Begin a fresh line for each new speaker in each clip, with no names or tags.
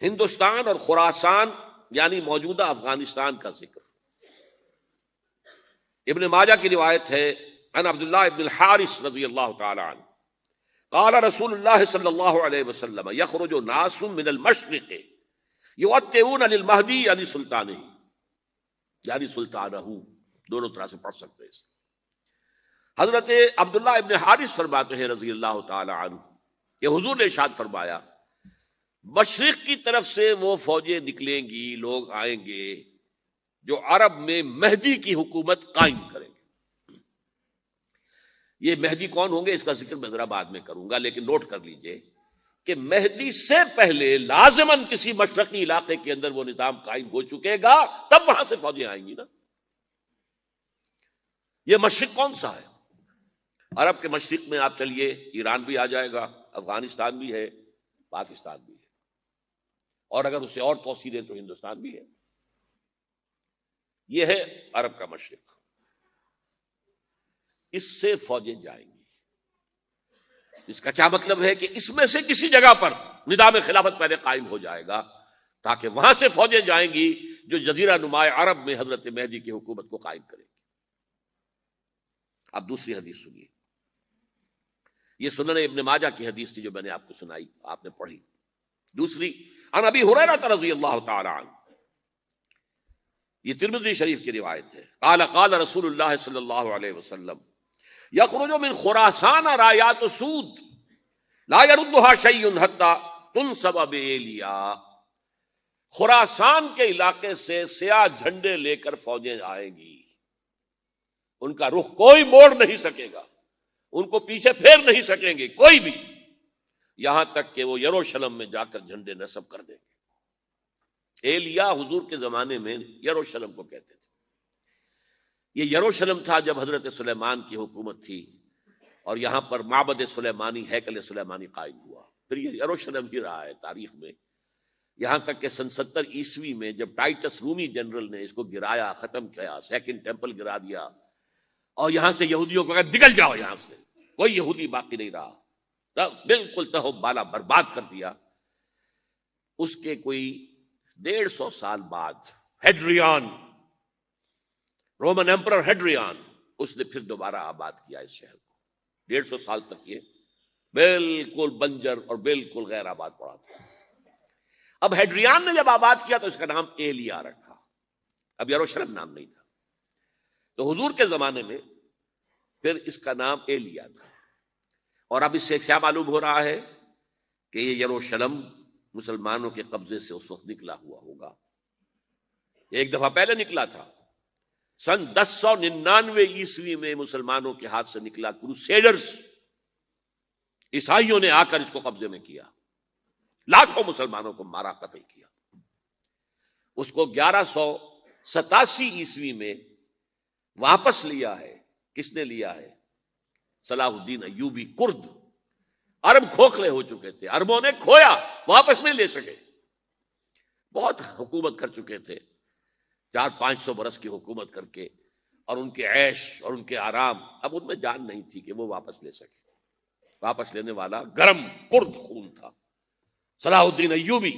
ہندوستان اور خراسان یعنی موجودہ افغانستان کا ذکر۔ ابن ماجہ کی روایت ہے عن عبداللہ ابن الحارث رضی اللہ تعالی عنہ قال رسول اللہ صلی اللہ علیہ وسلم یخرج ناس من المشرق یؤتون للمہدی یعنی سلطانہ، یعنی سلطانہ، دونوں طرح سے پڑھ سکتے ہیں۔ حضرت عبداللہ ابن حارث فرماتے ہیں رضی اللہ تعالی عنہ کہ حضور نے ارشاد فرمایا مشرق کی طرف سے وہ فوجیں نکلیں گی، لوگ آئیں گے جو عرب میں مہدی کی حکومت قائم کریں گے۔ یہ مہدی کون ہوں گے اس کا ذکر میں ذرا بعد میں کروں گا، لیکن نوٹ کر لیجئے کہ مہدی سے پہلے لازماً کسی مشرقی علاقے کے اندر وہ نظام قائم ہو چکے گا، تب وہاں سے فوجیں آئیں گی نا۔ یہ مشرق کون سا ہے؟ عرب کے مشرق میں آپ چلیے، ایران بھی آ جائے گا، افغانستان بھی ہے، پاکستان بھی ہے، اور اگر اسے اور توسیع دیں تو ہندوستان بھی ہے۔ یہ ہے عرب کا مشرق، اس سے فوجیں جائیں گی۔ اس کا کیا مطلب ہے کہ اس میں سے کسی جگہ پر نظام خلافت پہلے قائم ہو جائے گا تاکہ وہاں سے فوجیں جائیں گی جو جزیرہ نما عرب میں حضرت مہدی کی حکومت کو قائم کریں گی۔ اب دوسری حدیث سنیے، یہ سنن ابن ماجہ کی حدیث تھی جو میں نے آپ کو سنائی، آپ نے پڑھی۔ دوسری عن ابی ہریرہ رضی اللہ تعالی عنہ، یہ ترمذی شریف کی روایت ہے، قال قال رسول اللہ صلی اللہ علیہ وسلم یخرج من خراسان رایات سود لا يردها شیء حتی تنصب بایلیا۔ خراسان کے علاقے سے سیاہ جھنڈے لے کر فوجیں آئیں گی، ان کا رخ کوئی موڑ نہیں سکے گا، ان کو پیچھے پھیر نہیں سکیں گے کوئی بھی، یہاں تک کہ وہ یروشلم میں جا کر جھنڈے نصب کر دیں گے۔ ایلیا حضور کے زمانے میں یروشلم کو کہتے تھے۔ یہ یروشلم تھا جب حضرت سلیمان کی حکومت تھی، اور یہاں پر معبد سلیمانی، ہیکل سلیمانی قائم ہوا، پھر یہ یروشلم ہی رہا ہے تاریخ میں، یہاں تک کہ سن 70 عیسوی میں جب ٹائٹس رومی جنرل نے اس کو گرایا، ختم کیا، سیکنڈ ٹیمپل گرا دیا، اور یہاں سے یہودیوں کو کہا نکل جاؤ، یہاں سے کوئی یہودی باقی نہیں رہا، بالکل تہو بالا برباد کر دیا۔ اس کے کوئی 150 سال بعد ہیڈریان، رومن ایمپرر ہیڈریان، اس نے پھر دوبارہ آباد کیا اس شہر کو۔ 150 سال تک یہ بالکل بنجر اور بالکل غیر آباد پڑا تھا۔ اب ہیڈریان نے جب آباد کیا تو اس کا نام ایلیا رکھا، اب یروشلم نام نہیں تھا۔ تو حضور کے زمانے میں پھر اس کا نام ایلیا تھا، اور اب اس سے کیا معلوم ہو رہا ہے کہ یہ یروشلم مسلمانوں کے قبضے سے اس وقت نکلا ہوا ہوگا، ایک دفعہ پہلے نکلا تھا، سن 1099 عیسوی میں مسلمانوں کے ہاتھ سے نکلا، کروسیڈرز، عیسائیوں نے آ کر اس کو قبضے میں کیا، لاکھوں مسلمانوں کو مارا، قتل کیا۔ اس کو 1187 عیسوی میں واپس لیا ہے۔ کس نے لیا ہے؟ صلاح الدین ایوبی، کرد۔ عرب کھوکھلے ہو چکے تھے، عربوں نے کھویا، واپس نہیں لے سکے، بہت حکومت کر چکے تھے، 400-500 برس کی حکومت کر کے، اور ان کے عیش اور ان کے آرام، اب ان میں جان نہیں تھی کہ وہ واپس لے سکے۔ واپس لینے والا گرم کرد خون تھا، صلاح الدین ایوبی۔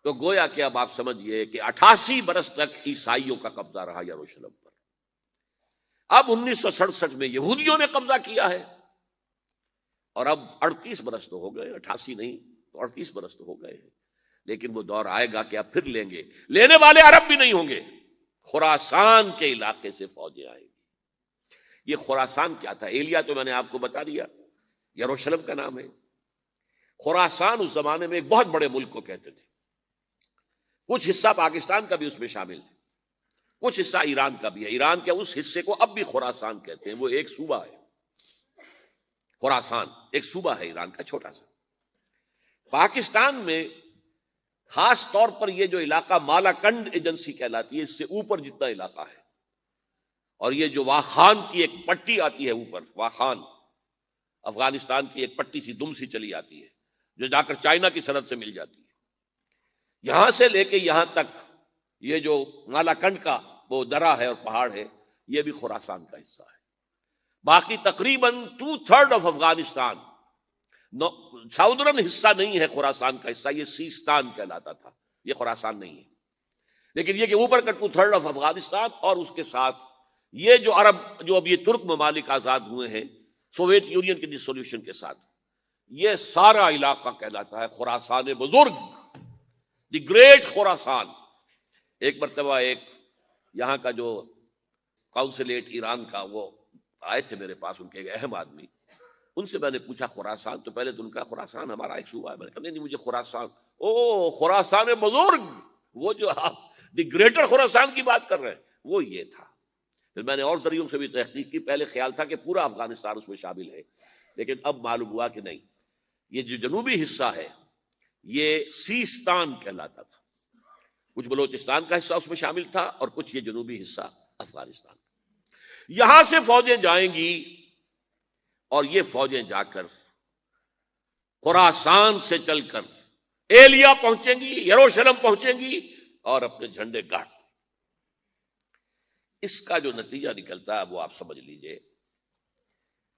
تو گویا کہ اب آپ سمجھئے کہ 88 برس تک عیسائیوں کا قبضہ رہا یروشلم پر۔ اب 1967 میں یہودیوں نے قبضہ کیا ہے، اور اب 38 برس تو ہو گئے، 88 نہیں تو 38 برس تو ہو گئے ہیں، لیکن وہ دور آئے گا کہ اب پھر لیں گے، لینے والے عرب بھی نہیں ہوں گے، خراسان کے علاقے سے فوجیں آئیں گی۔ یہ خراسان کیا تھا؟ ایلیا تو میں نے آپ کو بتا دیا، یروشلم کا نام ہے۔ خراسان اس زمانے میں ایک بہت بڑے ملک کو کہتے تھے، کچھ حصہ پاکستان کا بھی اس میں شامل ہے، کچھ حصہ ایران کا بھی ہے۔ ایران کے اس حصے کو اب بھی خراسان کہتے ہیں، وہ ایک صوبہ ہے، خراسان ایک صوبہ ہے ایران کا چھوٹا سا۔ پاکستان میں خاص طور پر یہ جو علاقہ مالاکنڈ ایجنسی کہلاتی ہے، اس سے اوپر جتنا علاقہ ہے، اور یہ جو واخان کی ایک پٹی آتی ہے اوپر، واخان افغانستان کی ایک پٹی سی دم سی چلی آتی ہے جو جا کر چائنا کی سرحد سے مل جاتی ہے، یہاں سے لے کے یہاں تک یہ جو مالاکنڈ کا وہ درہ ہے اور پہاڑ ہے، یہ بھی خراسان کا حصہ ہے۔ باقی تقریباً 2/3 آف افغانستان ساؤدرن حصہ نہیں ہے خراسان کا حصہ، یہ سیستان کہلاتا تھا، یہ خراسان نہیں ہے، لیکن یہ کہ اوپر کا 2/3 آف افغانستان اور اس کے ساتھ یہ جو عرب، جو اب یہ ترک ممالک آزاد ہوئے ہیں سوویت یونین کے ڈسولوشن کے ساتھ، یہ سارا علاقہ کہلاتا ہے خراسان بزرگ، دی گریٹ خراسان۔ ایک مرتبہ ایک یہاں کا جو کونسلیٹ ایران کا، وہ آئے تھے میرے پاس، ان کے ایک اہم آدمی، ان سے میں نے پوچھا خراسان، تو پہلے تو ان کا خراسان ہمارا ایک صوبہ ہے، میں نے کہا نہیں مجھے خراسان، او خراسان بزرگ، وہ جو آپ دی گریٹر خراسان کی بات کر رہے ہیں وہ یہ تھا۔ پھر میں نے اور ذریعوں سے بھی تحقیق کی، پہلے خیال تھا کہ پورا افغانستان اس میں شامل ہے، لیکن اب معلوم ہوا کہ نہیں، یہ جو جنوبی حصہ ہے یہ سیستان کہلاتا تھا، کچھ بلوچستان کا حصہ اس میں شامل تھا اور کچھ یہ جنوبی حصہ افغانستان۔ یہاں سے فوجیں جائیں گی اور یہ فوجیں جا کر خراسان سے چل کر ایلیا پہنچیں گی، یروشلم پہنچیں گی اور اپنے جھنڈے گاڑ۔ اس کا جو نتیجہ نکلتا ہے وہ آپ سمجھ لیجئے۔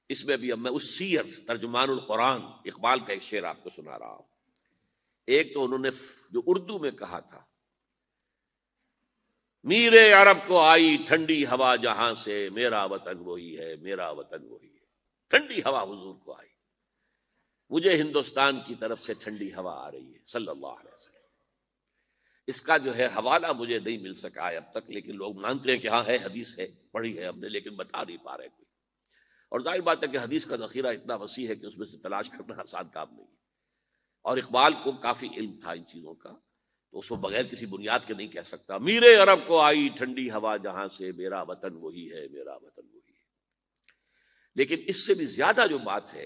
اس میں بھی اب میں اس سیر ترجمان القرآن اقبال کا ایک شعر آپ کو سنا رہا ہوں۔ ایک تو انہوں نے جو اردو میں کہا تھا، میر عرب کو آئی ٹھنڈی ہوا جہاں سے، میرا وطن وہی ہے، میرا وطن وہی ہے۔ ٹھنڈی ہوا حضور کو آئی، مجھے ہندوستان کی طرف سے ٹھنڈی ہوا آ رہی ہے صلی اللہ علیہ وسلم۔ اس کا جو ہے حوالہ مجھے نہیں مل سکا ہے اب تک، لیکن لوگ مانتے ہیں کہ ہاں ہے، حدیث ہے، پڑھی ہے ہم نے، لیکن بتا نہیں پا رہے کوئی۔ اور ظاہر بات ہے کہ حدیث کا ذخیرہ اتنا وسیع ہے کہ اس میں سے تلاش کرنا آسان کام نہیں ہے، اور اقبال کو کافی علم تھا ان چیزوں کا، تو اس کو بغیر کسی بنیاد کے نہیں کہہ سکتا۔ میر عرب کو آئی ٹھنڈی ہوا جہاں سے، میرا وطن وہی ہے، میرا وطن وہی ہے۔ لیکن اس سے بھی زیادہ جو بات ہے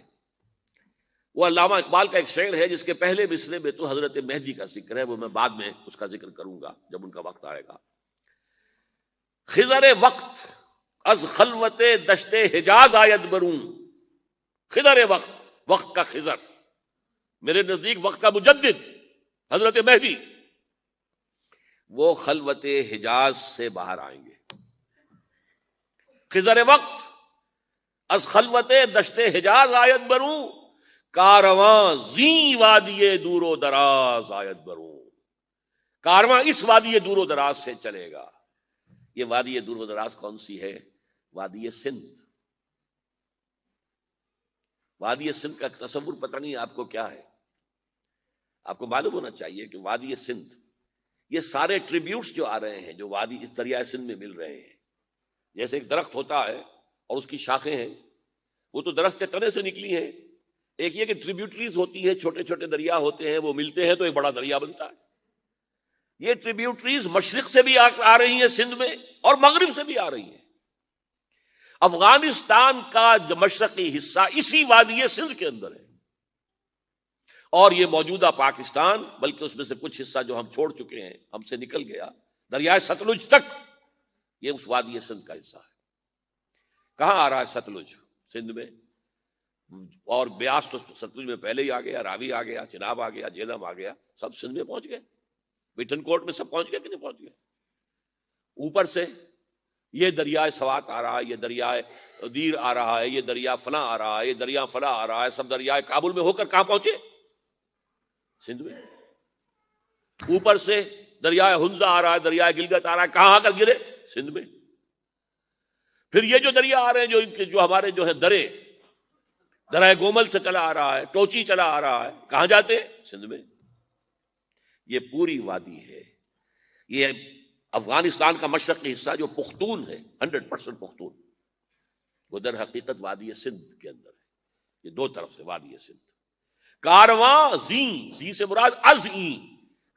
وہ علامہ اقبال کا ایک شعر ہے جس کے پہلے مصرعے میں تو حضرت مہدی کا ذکر ہے، وہ میں بعد میں اس کا ذکر کروں گا جب ان کا وقت آئے گا۔ خضر وقت از خلوت دشت حجاز آید برون، خضر وقت، وقت کا خضر، میرے نزدیک وقت کا مجدد حضرت مہدی، وہ خلوت حجاز سے باہر آئیں گے۔ خضر وقت از خلوت دشت حجاز آید برون، کارواں زی وادی دور و دراز آید برون، کارواں اس وادی دور و دراز سے چلے گا۔ یہ وادی دور و دراز کون سی ہے؟ وادی سندھ۔ وادی سندھ کا تصور پتہ نہیں آپ کو کیا ہے، آپ کو معلوم ہونا چاہیے کہ وادی سندھ، یہ سارے ٹریبیوٹس جو آ رہے ہیں جو وادی اس دریائے سندھ میں مل رہے ہیں، جیسے ایک درخت ہوتا ہے اور اس کی شاخیں ہیں، وہ تو درخت کے تنے سے نکلی ہیں۔ ایک یہ کہ ٹریبیوٹریز ہوتی ہیں، چھوٹے چھوٹے دریا ہوتے ہیں، وہ ملتے ہیں تو ایک بڑا دریا بنتا ہے۔ یہ ٹریبیوٹریز مشرق سے بھی آ رہی ہیں سندھ میں، اور مغرب سے بھی آ رہی ہیں۔ افغانستان کا جو مشرقی حصہ اسی وادی سندھ کے اندر ہے، اور یہ موجودہ پاکستان، بلکہ اس میں سے کچھ حصہ جو ہم چھوڑ چکے ہیں، ہم سے نکل گیا دریائے ستلج تک، یہ اس وادی سندھ کا حصہ ہے۔ کہاں آ رہا ہے ستلج؟ سندھ میں، اور بیاس تو ستلج میں پہلے ہی آ گیا، راوی آ گیا، چناب آ گیا، جہلم آ گیا، سب سندھ میں پہنچ گئے، پیٹن کوٹ میں سب پہنچ گئے کہ نہیں پہنچ گئے؟ اوپر سے یہ دریائے سوات آ رہا ہے، یہ دریائے دیر آ رہا ہے، یہ دریا فلاں آ رہا ہے، یہ دریا فلاں آ رہا ہے، سب دریائے کابل میں ہو کر کہاں پہنچے؟ سندھ میں۔ اوپر سے دریائے ہنزہ آ رہا ہے، دریائے گلگت آ رہا ہے، کہاں آ کر گرے؟ سندھ میں۔ پھر یہ جو دریا آ رہے ہیں جو ہمارے جو ہے درائے گومل سے چلا آ رہا ہے، ٹوچی چلا آ رہا ہے، کہاں جاتے؟ سندھ میں۔ یہ پوری وادی ہے، یہ افغانستان کا مشرقی حصہ جو پختون ہے، 100% پختون، وہ در حقیقت وادی سندھ کے اندر ہے۔ یہ دو طرف سے وادی سندھ۔ کارواں زی سے مراد ازیں،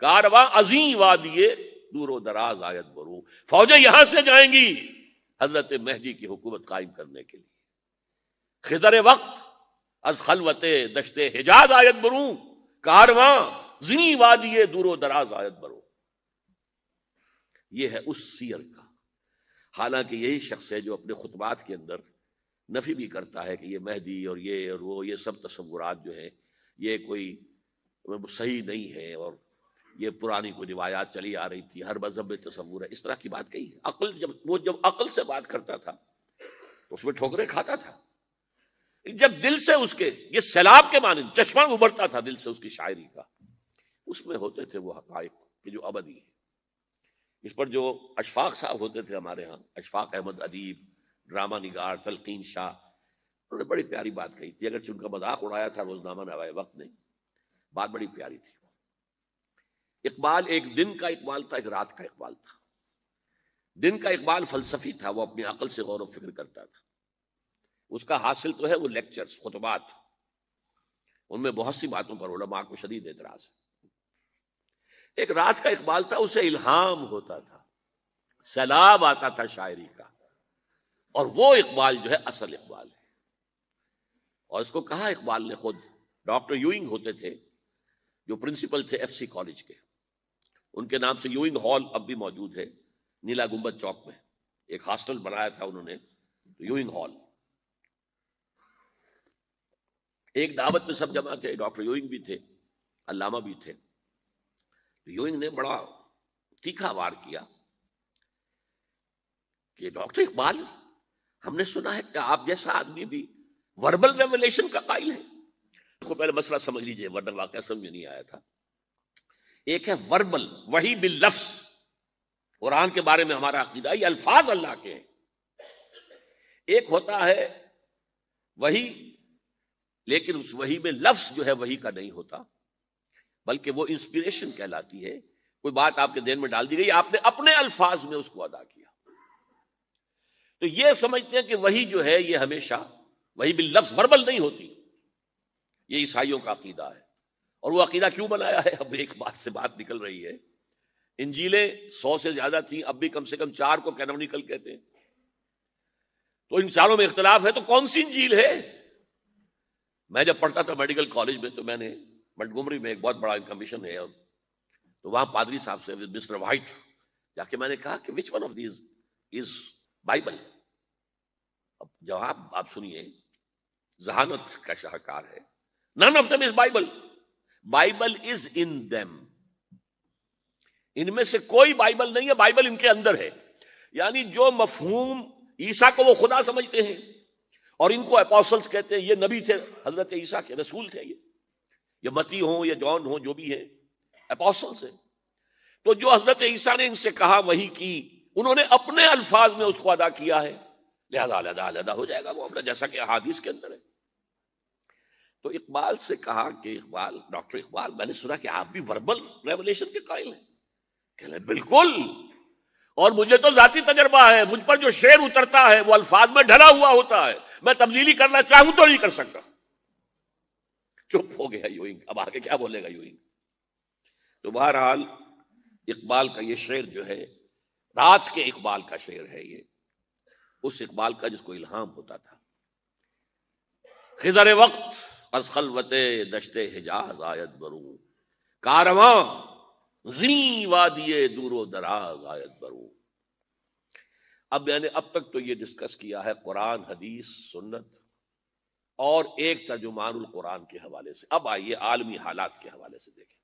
کارواں ازیں وادی دور و دراز آیت برو، فوجیں یہاں سے جائیں گی حضرت مہدی کی حکومت قائم کرنے کے لیے۔ خضر وقت از خلوت دشت حجاز آیت برو، کارواں زی وادی دور و دراز آیت برو۔ یہ ہے اس سیر کا۔ حالانکہ یہی شخص ہے جو اپنے خطبات کے اندر نفی بھی کرتا ہے کہ یہ مہدی اور وہ یہ سب تصورات جو ہیں یہ کوئی صحیح نہیں ہے، اور یہ پرانی کوئی روایات چلی آ رہی تھی، ہر مذہب میں تصور ہے، اس طرح کی بات کہی ہے۔ جب عقل سے بات کرتا تھا تو اس میں ٹھوکریں کھاتا تھا، جب دل سے اس کے یہ سیلاب کے مانند چشمہ ابھرتا تھا دل سے اس کی شاعری کا، اس میں ہوتے تھے وہ حقائق کہ جو ابدی ہے۔ اس پر جو اشفاق صاحب ہوتے تھے ہمارے ہاں، اشفاق احمد ادیب، ڈرامہ نگار تلقین شاہ، انہوں نے بڑی پیاری بات کہی تھی، اگرچہ ان کا مذاق اڑایا تھا روزنامہ نوائے وقت نے، بات بڑی پیاری تھی۔ اقبال ایک دن کا اقبال تھا، ایک رات کا اقبال تھا۔ دن کا اقبال فلسفی تھا، وہ اپنی عقل سے غور و فکر کرتا تھا، اس کا حاصل تو ہے وہ لیکچرز، خطبات، ان میں بہت سی باتوں پر علماء کو شدید اعتراض ہے۔ ایک رات کا اقبال تھا، اسے الہام ہوتا تھا، سیلاب آتا تھا شاعری کا، اور وہ اقبال جو ہے اصل اقبال ہے۔ اور اس کو کہا اقبال نے خود، ڈاکٹر یوئنگ ہوتے تھے جو پرنسپل تھے ایف سی کالج کے، ان کے نام سے یوئنگ ہال اب بھی موجود ہے نیلا گنبد چوک میں، ایک ہاسٹل بنایا تھا انہوں نے، یوئنگ ہال۔ ایک دعوت میں سب جمع تھے، ڈاکٹر یوئنگ بھی تھے، علامہ بھی تھے۔ یوئنگ نے بڑا تیکھا وار کیا کہ ڈاکٹر اقبال، ہم نے سنا ہے کہ آپ جیسا آدمی بھی وربل ریولیشن کا قائل ہے۔ کو پہلے مسئلہ سمجھ لیجئے ورنہ واقعہ سمجھ نہیں آیا تھا۔ ایک ہے وربل، وحی باللفظ، قرآن کے بارے میں ہمارا عقیدہ یہ الفاظ اللہ کے ہیں۔ ایک ہوتا ہے وحی، لیکن اس وحی میں لفظ جو ہے وحی کا نہیں ہوتا، بلکہ وہ انسپیریشن کہلاتی ہے، کوئی بات آپ کے ذہن میں ڈال دی گئی، آپ نے اپنے الفاظ میں اس کو ادا کیا۔ تو یہ سمجھتے ہیں کہ وحی جو ہے یہ ہمیشہ وحی باللفظ وربل نہیں ہوتی، یہ عیسائیوں کا عقیدہ ہے۔ اور وہ عقیدہ کیوں بنایا ہے؟ اب ایک بات سے بات نکل رہی ہے، انجیلیں 100 سے زیادہ تھیں، اب بھی کم سے کم 4 کو کینونیکل کہتے ہیں، تو ان چاروں میں اختلاف ہے، تو کون سی انجیل ہے؟ میں جب پڑھتا تھا میڈیکل کالج میں تو میں نے منٹگومری میں ایک بہت بڑا کمیشن ہے، تو وہاں پادری صاحب سے مسٹر وائٹ جا کے میں نے کہا کہ which one of these is Bible? اب جواب آپ سنیے، ذہانت کا شاہکار ہے، none of them is Bible. Bible is in them. ان میں سے کوئی بائبل نہیں ہے، بائبل ان کے اندر ہے۔ یعنی جو مفہوم عیسیٰ کو وہ خدا سمجھتے ہیں اور ان کو اپوسلز کہتے ہیں، یہ نبی تھے، حضرت عیسیٰ کے رسول تھے، یہ متی ہوں یا جون ہوں جو بھی ہیں، اپوسلز ہیں۔ تو جو حضرت عیسیٰ نے ان سے کہا وہی کی، انہوں نے اپنے الفاظ میں اس کو ادا کیا ہے، لہذا علیحدہ علیحدہ ہو جائے گا معاملہ، جیسا کہ احادیث کے اندر ہے۔ تو اقبال سے کہا کہ اقبال، ڈاکٹر اقبال، میں نے سنا کہ آپ بھی وربل ریولیشن کے قائل ہیں۔ کہنے بالکل، اور مجھے تو ذاتی تجربہ ہے، مجھ پر جو شعر اترتا ہے وہ الفاظ میں ڈھلا ہوا ہوتا ہے، میں تبدیلی کرنا چاہوں تو نہیں کر سکتا۔ چپ ہو گیا یوئنگ، اب آگے کیا بولے گا یوئنگ؟ تو بہرحال اقبال کا یہ شعر جو ہے، رات کے اقبال کا شعر ہے، یہ اس اقبال کا جس کو الہام ہوتا تھا۔ خضر وقت از خلوت دشت حجاز آیت بروں، کارواں زی وادی دور و دراز آیت بروں۔ اب میں نے اب تک تو یہ ڈسکس کیا ہے قرآن، حدیث، سنت اور ایک ترجمان القرآن کے حوالے سے۔ اب آئیے عالمی حالات کے حوالے سے دیکھیں۔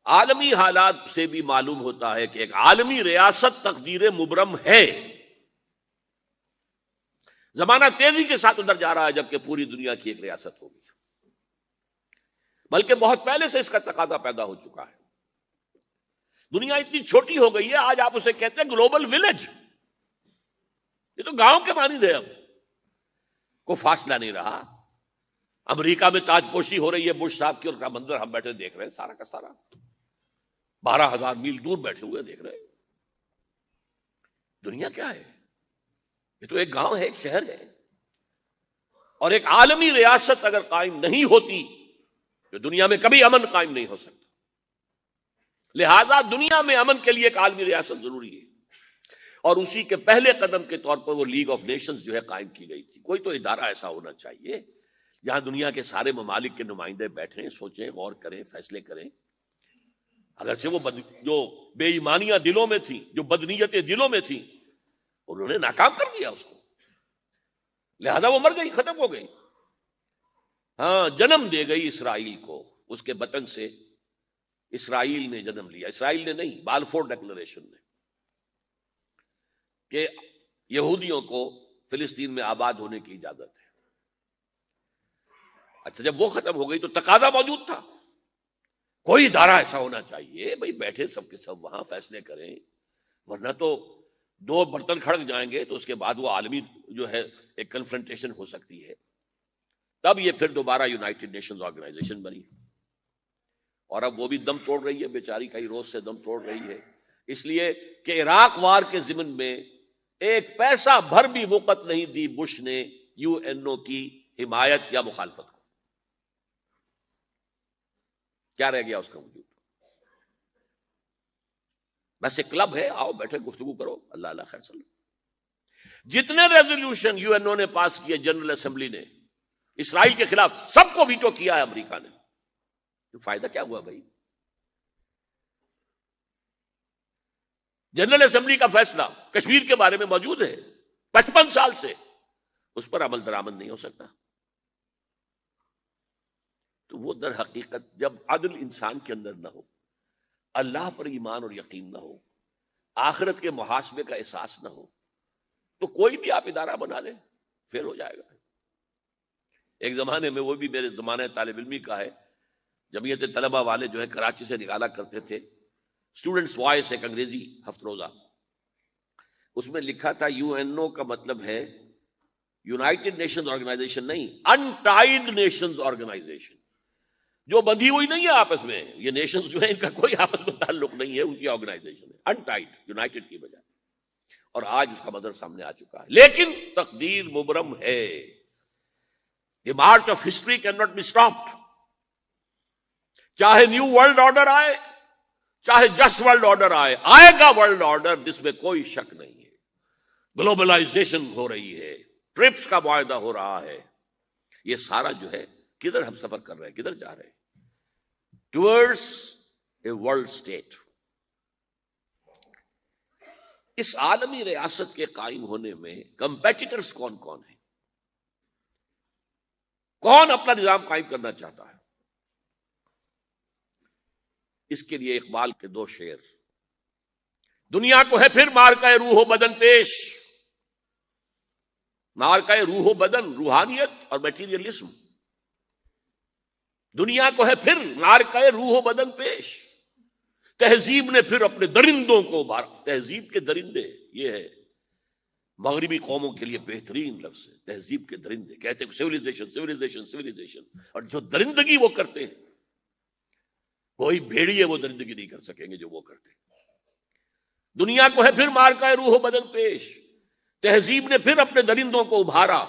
عالمی حالات سے بھی معلوم ہوتا ہے کہ ایک عالمی ریاست تقدیر مبرم ہے۔ زمانہ تیزی کے ساتھ ادھر جا رہا ہے، جبکہ پوری دنیا کی ایک ریاست ہوگی، بلکہ بہت پہلے سے اس کا تقاضا پیدا ہو چکا ہے۔ دنیا اتنی چھوٹی ہو گئی ہے، آج آپ اسے کہتے ہیں گلوبل ولیج، یہ تو گاؤں کے مانند ہے، اب کوئی فاصلہ نہیں رہا۔ امریکہ میں تاج پوشی ہو رہی ہے بش صاحب کی، اور کا منظر ہم بیٹھے دیکھ رہے ہیں، سارا کا سارا 12,000 میل دور بیٹھے ہوئے دیکھ رہے ہیں۔ دنیا کیا ہے؟ یہ تو ایک گاؤں ہے، ایک شہر ہے۔ اور ایک عالمی ریاست اگر قائم نہیں ہوتی تو دنیا میں کبھی امن قائم نہیں ہو سکتا۔ لہذا دنیا میں امن کے لیے ایک عالمی ریاست ضروری ہے، اور اسی کے پہلے قدم کے طور پر وہ لیگ آف نیشنز جو ہے قائم کی گئی تھی۔ کوئی تو ادارہ ایسا ہونا چاہیے جہاں دنیا کے سارے ممالک کے نمائندے بیٹھیں، سوچیں، غور کریں، فیصلے کریں۔ اگرچہ وہ جو بے ایمانیاں دلوں میں تھیں، جو بدنیتیں دلوں میں تھیں، انہوں نے ناکام کر دیا اس کو، لہذا وہ مر گئی، ختم ہو گئی۔ ہاں، جنم دے گئی اسرائیل کو، اس کے بطن سے اسرائیل نے جنم لیا، اسرائیل نے نہیں، بالفور ڈکلریشن نے، کہ یہودیوں کو فلسطین میں آباد ہونے کی اجازت ہے. اچھا جب وہ ختم ہو گئی تو تقاضا موجود تھا, کوئی ادارہ ایسا ہونا چاہیے بھائی بیٹھے سب کے سب وہاں فیصلے کریں, ورنہ تو دو برتن کھڑک جائیں گے تو اس کے بعد وہ عالمی جو ہے ایک کنفرنٹیشن ہو سکتی ہے. تب یہ پھر دوبارہ یونائٹڈ نیشنز آرگنائزیشن بنی, اور اب وہ بھی دم توڑ رہی ہے بیچاری, کئی روز سے دم توڑ رہی ہے, اس لیے کہ عراق وار کے ضمن میں ایک پیسہ بھر بھی وقت نہیں دی بش نے یو این او کی حمایت یا مخالفت کو. کیا رہ گیا اس کا وجود؟ بس ایک کلب ہے, آؤ بیٹھے گفتگو کرو, اللہ اللہ خیر صلی. جتنے ریزولوشن یو این او نے پاس کیے جنرل اسمبلی نے اسرائیل کے خلاف, سب کو ویٹو کیا ہے امریکہ نے. تو فائدہ کیا ہوا بھائی؟ جنرل اسمبلی کا فیصلہ کشمیر کے بارے میں موجود ہے 55 سال سے, اس پر عمل درآمد نہیں ہو سکتا. تو وہ در حقیقت جب عدل انسان کے اندر نہ ہو, اللہ پر ایمان اور یقین نہ ہو, آخرت کے محاسبے کا احساس نہ ہو, تو کوئی بھی آپ ادارہ بنا لیں پھر ہو جائے گا. ایک زمانے میں, وہ بھی میرے زمانے طالب علمی کا ہے, جمعیت طلبہ والے جو ہے کراچی سے نکالا کرتے تھے اسٹوڈنٹس وائس, ایک انگریزی ہفت روزہ, اس میں لکھا تھا یو این او کا مطلب ہے یونائٹڈ نیشنز آرگنائزیشن نہیں, انٹائڈ نیشنز آرگنائزیشن, جو بندھی ہوئی نہیں ہے آپس میں. یہ نیشنز جو ہے ان کا کوئی آپس میں تعلق نہیں ہے, ان کی آرگنائزیشن ہے انٹائڈ, یونائٹڈ کی بجائے. اور آج اس کا مظہر سامنے آ چکا ہے. لیکن تقدیر مبرم ہے, the march of history can not be stopped. چاہے نیو ورلڈ آرڈر آئے, چاہے جسٹ ورلڈ آرڈر آئے, آئے گا ورلڈ آرڈر, جس میں کوئی شک نہیں ہے. گلوبلائزیشن ہو رہی ہے, ٹرپس کا معاہدہ ہو رہا ہے, یہ سارا جو ہے کدھر ہم سفر کر رہے ہیں, کدھر جا رہے ہیں؟ Towards a world state. اس عالمی ریاست کے قائم ہونے میں کمپیٹیٹرز کون کون ہیں؟ کون اپنا نظام قائم کرنا چاہتا ہے؟ اس کے لیے اقبال کے دو شعر. دنیا کو ہے پھر مارکہ روح و بدن پیش, مارکہ روح و بدن, روحانیت اور میٹیریلزم. دنیا کو ہے پھر مارکہ روح و بدن پیش, تہذیب نے پھر اپنے درندوں کو ابھارا. تہذیب کے درندے, یہ ہے مغربی قوموں کے لیے بہترین لفظ ہے, تہذیب کے درندے. کہتے ہیں سیویلائزیشن سیویلائزیشن سیویلائزیشن, اور جو درندگی وہ کرتے ہیں, کوئی بھیڑیے وہ درندگی نہیں کر سکیں گے جو وہ کرتے ہیں. دنیا کو ہے پھر مارکہ روح و بدن پیش, تہذیب نے پھر اپنے درندوں کو ابھارا.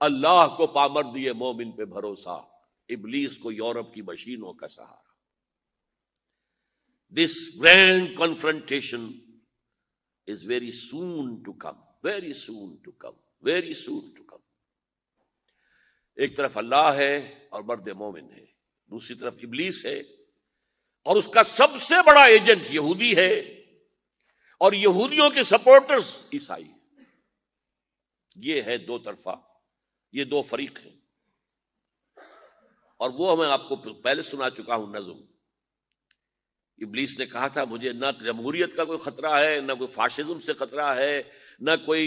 اللہ کو پامر دیے مومن پہ بھروسہ, ابلیس کو یورپ کی مشینوں کا سہارا. This grand confrontation is very soon to come, very soon to come, very soon to come. ایک طرف اللہ ہے اور مرد مومن ہے, دوسری طرف ابلیس ہے اور اس کا سب سے بڑا ایجنٹ یہودی ہے, اور یہودیوں کے سپورٹرز عیسائی. یہ ہے دو طرفہ, یہ دو فریق ہیں. اور وہ میں آپ کو پہلے سنا چکا ہوں نظم. ابلیس نے کہا تھا مجھے نہ جمہوریت کا کوئی خطرہ ہے, نہ کوئی فاشزم سے خطرہ ہے, نہ کوئی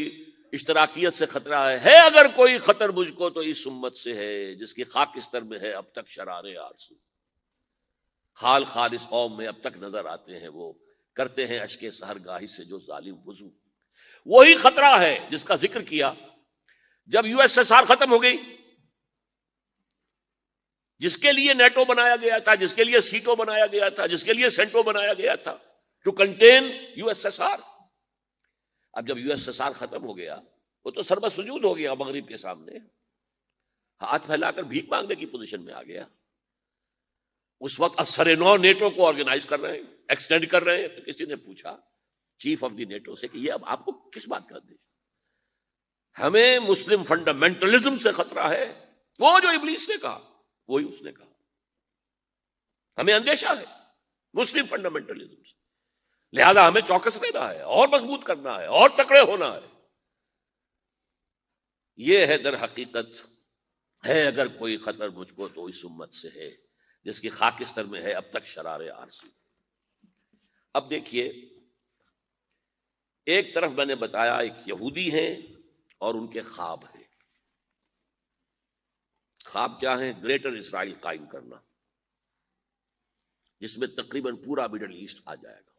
اشتراکیت سے خطرہ ہے اگر کوئی خطر مجھ کو تو اس امت سے ہے جس کی خاکستر میں ہے اب تک شرار آرزو. خال خال اس قوم میں اب تک نظر آتے ہیں, وہ کرتے ہیں اشک سحر گاہی سے جو ظالم وضو. وہی خطرہ ہے جس کا ذکر کیا جب یو ایس ایس آر ختم ہو گئی, جس کے لیے نیٹو بنایا گیا تھا, جس کے لیے سیٹو بنایا گیا تھا, جس کے لیے سینٹو بنایا گیا تھا, to contain U S S R. اب جب یو ایس ایس آر ختم ہو گیا, وہ تو سربت سجود ہو گیا مغرب کے سامنے, ہاتھ پھیلا کر بھیک مانگنے کی پوزیشن میں آ گیا. اس وقت اثر نو نیٹو کو آرگنائز کر رہے ہیں, ایکسٹینڈ کر رہے ہیں. تو کسی نے پوچھا چیف آف دی نیٹو سے کہ یہ اب آپ کو کس بات کا دے؟ ہمیں مسلم فنڈامنٹلزم سے خطرہ ہے. وہ جو ابلیس نے کہا وہی اس نے کہا, ہمیں اندیشہ ہے مسلم فنڈامنٹلزم سے, لہذا ہمیں چوکس رہنا ہے اور مضبوط کرنا ہے اور تکڑے ہونا ہے. یہ ہے در حقیقت ہے اگر کوئی خطر مجھ کو تو اس امت سے ہے جس کی خاکستر میں ہے اب تک شرار آرزو. اب دیکھیے, ایک طرف میں نے بتایا ایک یہودی ہیں اور ان کے خواب ہیں۔ خواب کیا ہیں؟ گریٹر اسرائیل قائم کرنا، جس میں تقریباً پورا مڈل ایسٹ آ جائے گا۔